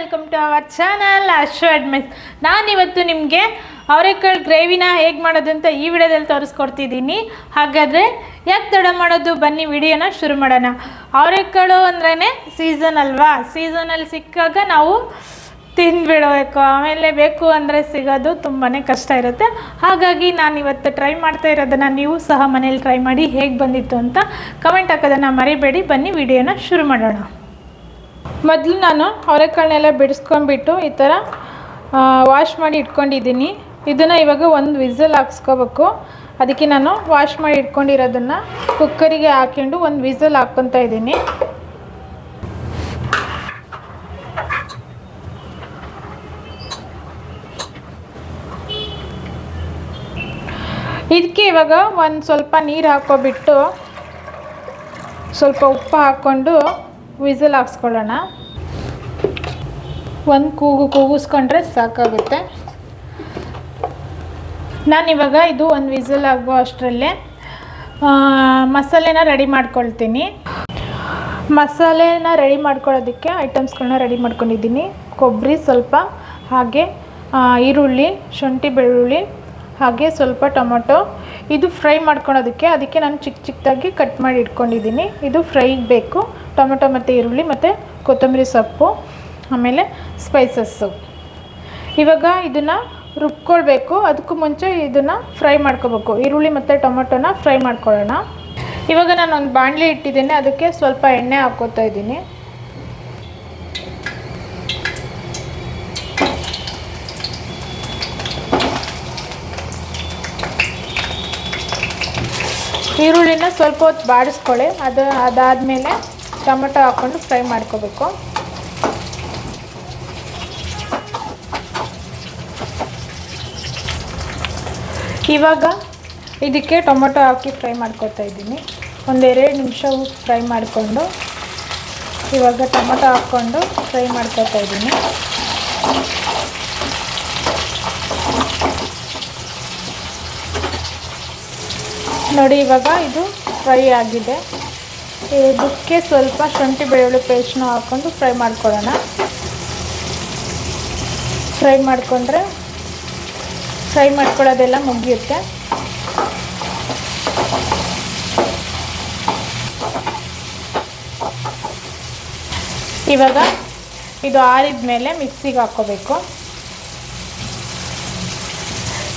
Welcome to our channel ಅಶ್ವ ಅಡ್ಮಿಸ್. ನಾನಿವತ್ತು ನಿಮಗೆ ಅವರೆಕಾಳು ಗ್ರೇವಿನ ಹೇಗೆ ಮಾಡೋದು ಅಂತ ಈ ವಿಡಿಯೋದಲ್ಲಿ ತೋರಿಸ್ಕೊಡ್ತಿದ್ದೀನಿ. ಹಾಗಾದರೆ ಯಾಕೆ ತಡ ಮಾಡೋದು, ಬನ್ನಿ ವಿಡಿಯೋನ ಶುರು ಮಾಡೋಣ. ಅವರೆಕಾಳು ಅಂದ್ರೇ ಸೀಸನ್ ಅಲ್ವಾ, ಸೀಸನಲ್ಲಿ ಸಿಕ್ಕಾಗ ನಾವು ತಿಂದುಬಿಡಬೇಕು, ಆಮೇಲೆ ಬೇಕು ಅಂದರೆ ಸಿಗೋದು ತುಂಬಾ ಕಷ್ಟ ಇರುತ್ತೆ. ಹಾಗಾಗಿ ನಾನು ಇವತ್ತು ಟ್ರೈ ಮಾಡ್ತಾ ಇರೋದನ್ನು ನೀವು ಸಹ ಮನೇಲಿ ಟ್ರೈ ಮಾಡಿ ಹೇಗೆ ಬಂದಿತ್ತು ಅಂತ ಕಮೆಂಟ್ ಹಾಕೋದನ್ನು ಮರಿಬೇಡಿ. ಬನ್ನಿ ವಿಡಿಯೋನ ಶುರು ಮಾಡೋಣ. ಮೊದಲು ನಾನು ಅವರೆಕಾಳನ್ನೆಲ್ಲ ಬಿಡಿಸ್ಕೊಂಡ್ಬಿಟ್ಟು ಈ ಥರ ವಾಶ್ ಮಾಡಿ ಇಟ್ಕೊಂಡಿದ್ದೀನಿ. ಇದನ್ನು ಇವಾಗ ಒಂದು ವಿಸಲ್ ಹಾಕ್ಸ್ಕೋಬೇಕು. ಅದಕ್ಕೆ ನಾನು ವಾಶ್ ಮಾಡಿ ಇಟ್ಕೊಂಡಿರೋದನ್ನು ಕುಕ್ಕರಿಗೆ ಹಾಕ್ಕೊಂಡು ಒಂದು ವಿಸಲ್ ಹಾಕ್ಕೊತಾ ಇದ್ದೀನಿ. ಇದಕ್ಕೆ ಇವಾಗ ಒಂದು ಸ್ವಲ್ಪ ನೀರು ಹಾಕ್ಕೊಬಿಟ್ಟು ಸ್ವಲ್ಪ ಉಪ್ಪು ಹಾಕ್ಕೊಂಡು ವಿಸಲ್ ಹಾಕ್ಸ್ಕೊಳ್ಳೋಣ. ಒಂದು ಕೂಗಿಸ್ಕೊಂಡ್ರೆ ಸಾಕಾಗುತ್ತೆ. ನಾನಿವಾಗ ಇದು ಒಂದು ವಿಸಲ್ ಆಗೋ ಅಷ್ಟರಲ್ಲೇ ಮಸಾಲೆನ ರೆಡಿ ಮಾಡ್ಕೊಳ್ತೀನಿ. ಮಸಾಲೆನ ರೆಡಿ ಮಾಡ್ಕೊಳ್ಳೋದಕ್ಕೆ ಐಟಮ್ಸ್ಗಳನ್ನ ರೆಡಿ ಮಾಡ್ಕೊಂಡಿದ್ದೀನಿ. ಕೊಬ್ಬರಿ ಸ್ವಲ್ಪ, ಹಾಗೆ ಈರುಳ್ಳಿ, ಶುಂಠಿ ಬೆಳ್ಳುಳ್ಳಿ, ಹಾಗೆ ಸ್ವಲ್ಪ ಟೊಮೊಟೊ. ಇದು ಫ್ರೈ ಮಾಡ್ಕೊಳೋದಕ್ಕೆ, ಅದಕ್ಕೆ ನಾನು ಚಿಕ್ಕ ಚಿಕ್ಕದಾಗಿ ಕಟ್ ಮಾಡಿ ಇಟ್ಕೊಂಡಿದ್ದೀನಿ. ಇದು ಫ್ರೈಗೆ ಬೇಕು. ಟೊಮೊಟೊ ಮತ್ತು ಈರುಳ್ಳಿ ಮತ್ತು ಕೊತ್ತಂಬರಿ ಸೊಪ್ಪು, ಆಮೇಲೆ ಸ್ಪೈಸಸ್ಸು. ಇವಾಗ ಇದನ್ನು ರುಬ್ಕೊಳ್ಬೇಕು. ಅದಕ್ಕೂ ಮುಂಚೆ ಇದನ್ನು ಫ್ರೈ ಮಾಡ್ಕೋಬೇಕು. ಈರುಳ್ಳಿ ಮತ್ತು ಟೊಮೊಟೊನ ಫ್ರೈ ಮಾಡ್ಕೊಳ್ಳೋಣ. ಇವಾಗ ನಾನು ಒಂದು ಬಾಣಲಿ ಇಟ್ಟಿದ್ದೀನಿ, ಅದಕ್ಕೆ ಸ್ವಲ್ಪ ಎಣ್ಣೆ ಹಾಕ್ಕೋತಾ ಇದ್ದೀನಿ. ಈರುಳ್ಳಿನ ಸ್ವಲ್ಪ ಹೊತ್ತು ಬಾಡಿಸ್ಕೊಳ್ಳಿ. ಅದಾದಮೇಲೆ ಟೊಮೊಟೊ ಹಾಕ್ಕೊಂಡು ಫ್ರೈ ಮಾಡ್ಕೋಬೇಕು. ಇವಾಗ ಇದಕ್ಕೆ ಟೊಮೊಟೊ ಹಾಕಿ ಫ್ರೈ ಮಾಡ್ಕೊತಾ ಇದ್ದೀನಿ. ಒಂದೆರಡು ನಿಮಿಷ ಫ್ರೈ ಮಾಡಿಕೊಂಡು ಇವಾಗ ಟೊಮೊಟೊ ಹಾಕ್ಕೊಂಡು ಫ್ರೈ ಮಾಡ್ಕೊತಾ ಇದ್ದೀನಿ. ನೋಡಿ, ಇವಾಗ ಇದು ಫ್ರೈ ಆಗಿದೆ. ಇದಕ್ಕೆ ಸ್ವಲ್ಪ ಶುಂಠಿ ಬೆಳ್ಳುಳ್ಳಿ ಪೇಸ್ಟ್ನ ಹಾಕ್ಕೊಂಡು ಫ್ರೈ ಮಾಡ್ಕೊಳ್ಳೋಣ. ಫ್ರೈ ಮಾಡ್ಕೊಳ್ಳೋದೆಲ್ಲ ಮುಗಿಯುತ್ತೆ. ಇವಾಗ ಇದು ಆರಿದ ಮೇಲೆ ಮಿಕ್ಸಿಗೆ ಹಾಕ್ಕೋಬೇಕು.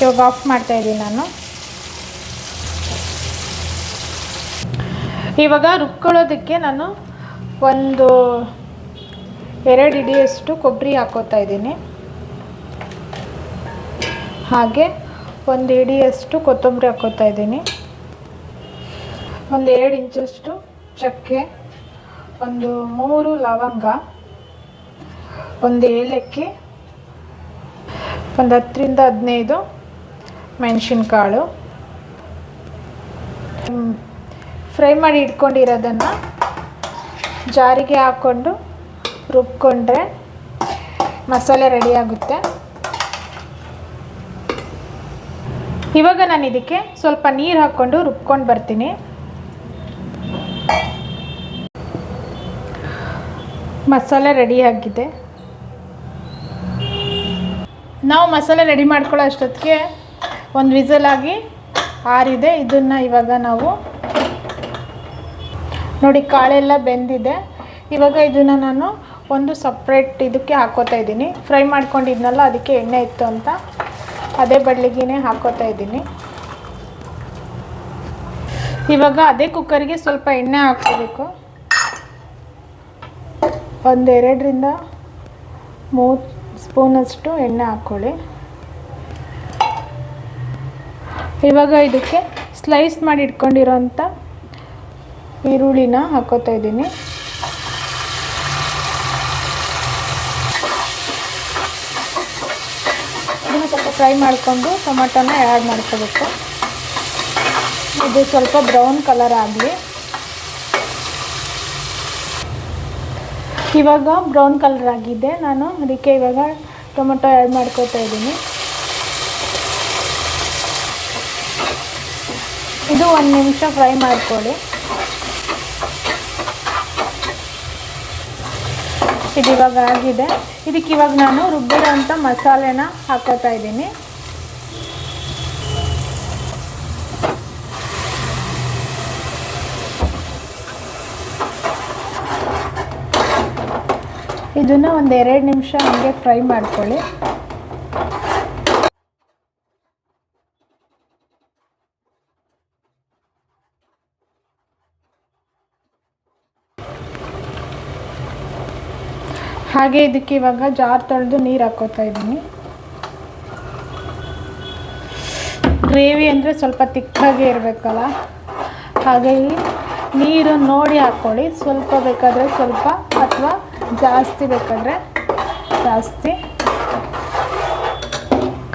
ಇವಾಗ ಆಫ್ ಮಾಡ್ತಾಯಿದ್ದೀನಿ ನಾನು. ಇವಾಗ ರುಬ್ಕೊಳ್ಳೋದಕ್ಕೆ ನಾನು ಒಂದು 2 ಹಿಡಿಯಷ್ಟು ಕೊಬ್ಬರಿ ಹಾಕ್ಕೋತಾ ಇದ್ದೀನಿ. ಹಾಗೆ 1 ಹಿಡಿಯಷ್ಟು ಕೊತ್ತಂಬರಿ ಹಾಕ್ಕೋತಾ ಇದ್ದೀನಿ. 1-2 ಇಂಚಷ್ಟು ಚಕ್ಕೆ, 3 ಲವಂಗ, 1 ಏಲಕ್ಕಿ, 10-15 ಮೆಣಸಿನ್ಕಾಳು. ಫ್ರೈ ಮಾಡಿ ಇಟ್ಕೊಂಡಿರೋದನ್ನು ಜಾರಿಗೆ ಹಾಕ್ಕೊಂಡು ರುಬ್ಕೊಂಡ್ರೆ ಮಸಾಲೆ ರೆಡಿ ಆಗುತ್ತೆ. ಇವಾಗ ನಾನು ಇದಕ್ಕೆ ಸ್ವಲ್ಪ ನೀರು ಹಾಕ್ಕೊಂಡು ರುಬ್ಕೊಂಡು ಬರ್ತೀನಿ. ಮಸಾಲೆ ರೆಡಿ ಆಗಿದೆ. ನಾವು ಮಸಾಲೆ ರೆಡಿ ಮಾಡ್ಕೊಳ್ಳೋ ಅಷ್ಟೊತ್ತಿಗೆ ಒಂದು ವಿಸಲ್ ಆಗಿ ಆರಿದೆ. ಇದನ್ನು ಇವಾಗ ನಾವು ನೋಡಿ, ಕಾಳೆಲ್ಲ ಬೆಂದಿದೆ. ಇವಾಗ ಇದನ್ನು ನಾನು ಒಂದು ಸಪ್ರೇಟ್ ಇದಕ್ಕೆ ಹಾಕ್ಕೋತಾ ಇದ್ದೀನಿ. ಫ್ರೈ ಮಾಡ್ಕೊಂಡಿದ್ನಲ್ಲ, ಅದಕ್ಕೆ ಎಣ್ಣೆ ಇತ್ತು ಅಂತ ಅದೇ ಬಡ್ಲಿಗೆನೇ ಹಾಕ್ಕೋತಾ ಇದ್ದೀನಿ. ಇವಾಗ ಅದೇ ಕುಕ್ಕರಿಗೆ ಸ್ವಲ್ಪ ಎಣ್ಣೆ ಹಾಕ್ಕೋಬೇಕು. 1-2 ಸ್ಪೂನಷ್ಟು ಎಣ್ಣೆ ಹಾಕ್ಕೊಳ್ಳಿ. ಇವಾಗ ಇದಕ್ಕೆ ಸ್ಲೈಸ್ ಮಾಡಿ ಇಟ್ಕೊಂಡಿರೋಂಥ ಈರುಳ್ಳಿನ ಹಾಕ್ಕೋತಾ ಇದ್ದೀನಿ. ಇದನ್ನು ಸ್ವಲ್ಪ ಫ್ರೈ ಮಾಡಿಕೊಂಡು ಟೊಮೊಟೊನ ಆ್ಯಡ್ ಮಾಡ್ಕೋಬೇಕು. ಇದು ಸ್ವಲ್ಪ ಬ್ರೌನ್ ಕಲರ್ ಆಗಲಿ. ಇವಾಗ ಬ್ರೌನ್ ಕಲರ್ ಆಗಿದೆ. ನಾನು ಅದಕ್ಕೆ ಇವಾಗ ಟೊಮೊಟೊ ಆ್ಯಡ್ ಮಾಡ್ಕೋತಾ ಇದ್ದೀನಿ. ಇದು 1 ನಿಮಿಷ ಫ್ರೈ ಮಾಡ್ಕೊಳ್ಳಿ. ಇದು ಇವಾಗ ಆಗಿದೆ. ಇದಕ್ಕೆ ಇವಾಗ ನಾನು ರುಬ್ಬಿರೋಂಥ ಮಸಾಲೆನ ಹಾಕೋತಾ ಇದ್ದೀನಿ. ಇದನ್ನು ಒಂದು 2 ನಿಮಿಷ ಹಂಗೆ ಫ್ರೈ ಮಾಡ್ಕೊಳ್ಳಿ. ಹಾಗೆ ಇದಕ್ಕೆ ಇವಾಗ ಜಾರ್ ತೊಳೆದು ನೀರು ಹಾಕೋತಾ ಇದ್ದೀನಿ. ಗ್ರೇವಿ ಅಂದರೆ ಸ್ವಲ್ಪ ತಿಕ್ಕಾಗೆ ಇರಬೇಕಲ್ಲ, ಹಾಗಾಗಿ ನೀರು ನೋಡಿ ಹಾಕ್ಕೊಳ್ಳಿ. ಸ್ವಲ್ಪ ಬೇಕಾದರೆ ಸ್ವಲ್ಪ ಅಥವಾ ಜಾಸ್ತಿ ಬೇಕಾದರೆ ಜಾಸ್ತಿ.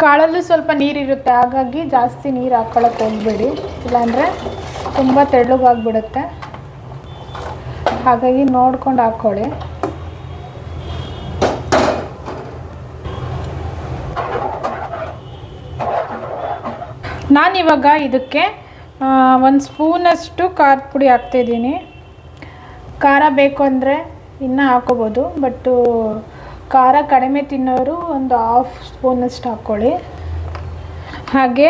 ಕಾಳಲ್ಲೂ ಸ್ವಲ್ಪ ನೀರಿರುತ್ತೆ, ಹಾಗಾಗಿ ಜಾಸ್ತಿ ನೀರು ಹಾಕ್ಕೊಳ್ಳೋಕೆ ಹೋಗಬೇಡಿ, ಇಲ್ಲಾಂದರೆ ತುಂಬ ತೆಳ್ಳಗಾಗ್ಬಿಡುತ್ತೆ. ಹಾಗಾಗಿ ನೋಡ್ಕೊಂಡು ಹಾಕ್ಕೊಳ್ಳಿ. ನಾನಿವಾಗ ಇದಕ್ಕೆ 1 ಸ್ಪೂನಷ್ಟು ಖಾರದ ಪುಡಿ ಹಾಕ್ತಾಯಿದ್ದೀನಿ. ಖಾರ ಬೇಕು ಅಂದರೆ ಇನ್ನೂ ಹಾಕೋಬೋದು, ಬಟ್ಟು ಖಾರ ಕಡಿಮೆ ತಿನ್ನೋರು ಒಂದು 1/2 ಸ್ಪೂನಷ್ಟು ಹಾಕ್ಕೊಳ್ಳಿ. ಹಾಗೆ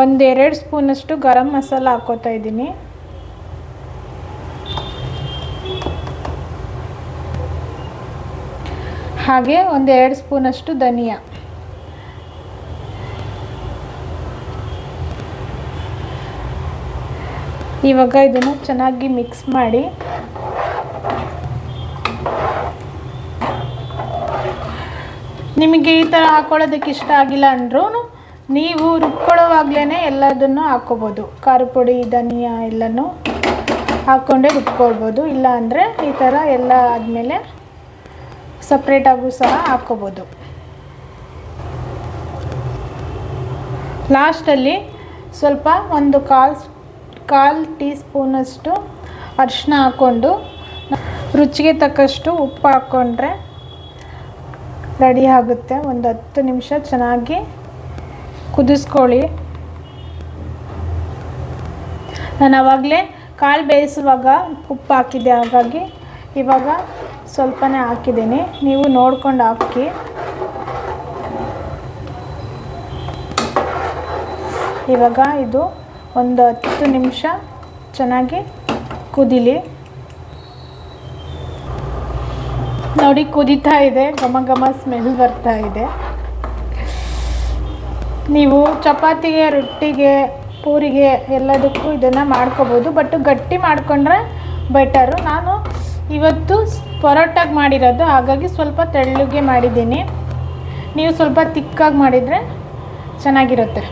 1-2 ಸ್ಪೂನಷ್ಟು ಗರಂ ಮಸಾಲ ಹಾಕ್ಕೋತಾ ಇದ್ದೀನಿ. ಹಾಗೆ 1-2 ಸ್ಪೂನಷ್ಟು ಧನಿಯಾ. ಇವಾಗ ಇದನ್ನು ಚೆನ್ನಾಗಿ ಮಿಕ್ಸ್ ಮಾಡಿ ನಿಮಗೆ ಈ ಥರ ಹಾಕ್ಕೊಳ್ಳೋದಕ್ಕೆ ಇಷ್ಟ ಆಗಿಲ್ಲ ಅಂದರೂ ನೀವು ರುಬ್ಕೊಳ್ಳೋವಾಗಲೇ ಎಲ್ಲದನ್ನು ಹಾಕ್ಕೋಬೋದು. ಖಾರ ಪುಡಿ, ಧನಿಯಾ ಎಲ್ಲನೂ ಹಾಕ್ಕೊಂಡೇ ರುಬ್ಕೊಳ್ಬೋದು. ಇಲ್ಲ ಅಂದರೆ ಈ ಥರ ಎಲ್ಲ ಆದಮೇಲೆ ಸಪ್ರೇಟಾಗೂ ಸಹ ಹಾಕ್ಕೋಬೋದು. ಲಾಸ್ಟಲ್ಲಿ ಸ್ವಲ್ಪ 1/4 ಟೀ ಸ್ಪೂನಷ್ಟು ಅರಿಶಿನ ಹಾಕ್ಕೊಂಡು ರುಚಿಗೆ ತಕ್ಕಷ್ಟು ಉಪ್ಪು ಹಾಕ್ಕೊಂಡ್ರೆ ರೆಡಿ ಆಗುತ್ತೆ. ಒಂದು 10 ನಿಮಿಷ ಚೆನ್ನಾಗಿ ಕುದಿಸ್ಕೊಳ್ಳಿ. ನಾನು ಆವಾಗಲೇ ಕಾಳು ಬೇಯಿಸುವಾಗ ಉಪ್ಪು ಹಾಕಿದ್ದೆ, ಹಾಗಾಗಿ ಇವಾಗ ಸ್ವಲ್ಪನೇ ಹಾಕಿದ್ದೀನಿ. ನೀವು ನೋಡ್ಕೊಂಡು ಹಾಕಿ. ಇವಾಗ ಇದು ಒಂದು 10 ನಿಮಿಷ ಚೆನ್ನಾಗಿ ಕುದೀಲಿ. ನೋಡಿ ಕುದೀತಾ ಇದೆ, ಘಮ ಘಮ ಸ್ಮೆಲ್ ಬರ್ತಾ ಇದೆ. ನೀವು ಚಪಾತಿಗೆ, ರೊಟ್ಟಿಗೆ, ಪೂರಿಗೆ ಎಲ್ಲದಕ್ಕೂ ಇದನ್ನು ಮಾಡ್ಕೋಬೋದು, ಬಟ್ ಗಟ್ಟಿ ಮಾಡಿಕೊಂಡ್ರೆ ಬೆಟರು. ನಾನು ಇವತ್ತು ಪರೋಟಾಗೆ ಮಾಡಿರೋದು, ಹಾಗಾಗಿ ಸ್ವಲ್ಪ ತೆಳ್ಳಗೆ ಮಾಡಿದ್ದೀನಿ. ನೀವು ಸ್ವಲ್ಪ ತಿಕ್ಕಾಗಿ ಮಾಡಿದರೆ ಚೆನ್ನಾಗಿರುತ್ತೆ.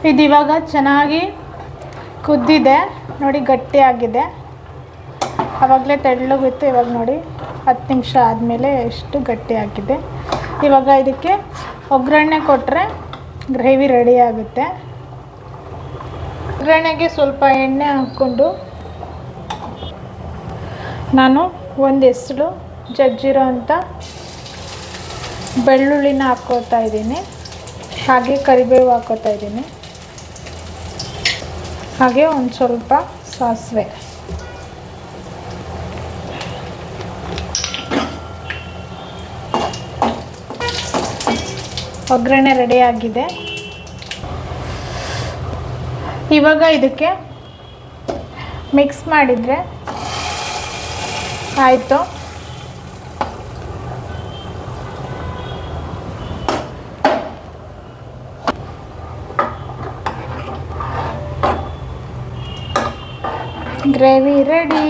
ಇದು ಇವಾಗ ಚೆನ್ನಾಗಿ ಕುದ್ದಿದೆ ನೋಡಿ, ಗಟ್ಟಿಯಾಗಿದೆ. ಆವಾಗಲೇ ತೆಳ್ಳಗಿತ್ತು, ಇವಾಗ ನೋಡಿ 10 ನಿಮಿಷ ಆದಮೇಲೆ ಎಷ್ಟು ಗಟ್ಟಿಯಾಗಿದೆ. ಇವಾಗ ಇದಕ್ಕೆ ಒಗ್ಗರಣೆ ಕೊಟ್ಟರೆ ಗ್ರೇವಿ ರೆಡಿ ಆಗುತ್ತೆ. ಒಗ್ಗರಣೆಗೆ ಸ್ವಲ್ಪ ಎಣ್ಣೆ ಹಾಕ್ಕೊಂಡು ನಾನು ಒಂದು ಹೆಸರು ಜಜ್ಜಿರೋ ಅಂಥ ಬೆಳ್ಳುಳ್ಳಿನ ಹಾಕ್ಕೋತಾ ಇದ್ದೀನಿ. ಹಾಗೆ ಕರಿಬೇವು ಹಾಕ್ಕೋತಾ ಇದ್ದೀನಿ. ಹಾಗೆ ಒಂದು ಸ್ವಲ್ಪ ಸಾಸಿವೆ. ಒಗ್ಗರಣೆ ರೆಡಿಯಾಗಿದೆ. ಇವಾಗ ಇದಕ್ಕೆ ಮಿಕ್ಸ್ ಮಾಡಿದರೆ ಆಯಿತು. Gravy ready.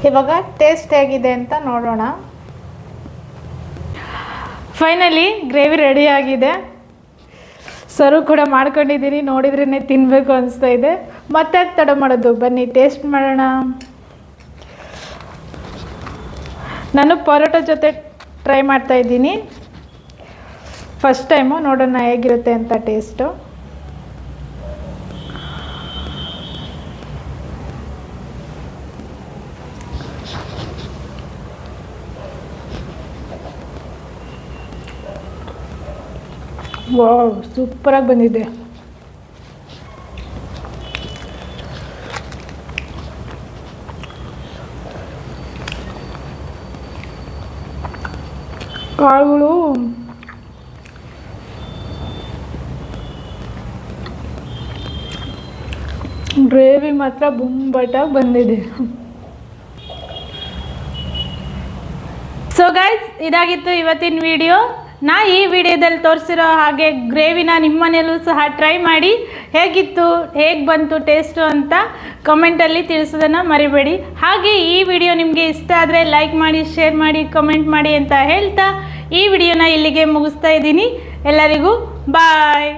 ಇವಾಗ ಟೇಸ್ಟ್ ಹೇಗಿದೆ ಅಂತ ನೋಡೋಣ. ಫೈನಲಿ ಗ್ರೇವಿ ರೆಡಿ ಆಗಿದೆ. ಸರ್ವ್ ಕೂಡ ಮಾಡ್ಕೊಂಡಿದ್ದೀನಿ. ನೋಡಿದ್ರೇ ತಿನ್ನಬೇಕು ಅನಿಸ್ತಾ ಇದೆ. ಮತ್ತೆ ತಡ ಮಾಡೋದು, ಬನ್ನಿ ಟೇಸ್ಟ್ ಮಾಡೋಣ. ನಾನು ಪರೋಟ ಜೊತೆ ಟ್ರೈ ಮಾಡ್ತಾಯಿದ್ದೀನಿ, ಫಸ್ಟ್ ಟೈಮು. ನೋಡೋಣ ಹೇಗಿರುತ್ತೆ ಅಂತ ಟೇಸ್ಟು. ವಾವ್, ಸೂಪರಾಗಿ ಬಂದಿದೆ. ಕಾಳುಗಳು ಗ್ರೇವಿ ಮಾತ್ರ ಬೊಂಬಾಟಾಗಿ ಬಂದಿದೆ. ಸೊ ಗೈಸ್, ಇದಾಗಿತ್ತು ಇವತ್ತಿನ ವಿಡಿಯೋ. ನಾ ಈ ವಿಡಿಯೋದಲ್ಲಿ ತೋರಿಸಿರೋ ಹಾಗೆ ಗ್ರೇವಿನ ನಿಮ್ಮ ಮನೆಯಲ್ಲೂ ಸಹ ಟ್ರೈ ಮಾಡಿ ಹೇಗಿತ್ತು, ಹೇಗೆ ಬಂತು ಟೇಸ್ಟು ಅಂತ ಕಮೆಂಟಲ್ಲಿ ತಿಳಿಸೋದನ್ನು ಮರಿಬೇಡಿ. ಹಾಗೆ ಈ ವಿಡಿಯೋ ನಿಮಗೆ ಇಷ್ಟ ಆದರೆ ಲೈಕ್ ಮಾಡಿ, ಶೇರ್ ಮಾಡಿ, ಕಮೆಂಟ್ ಮಾಡಿ ಅಂತ ಹೇಳ್ತಾ ಈ ವಿಡಿಯೋನ ಇಲ್ಲಿಗೆ ಮುಗಿಸ್ತಾ ಇದ್ದೀನಿ. ಎಲ್ಲರಿಗೂ ಬಾಯ್.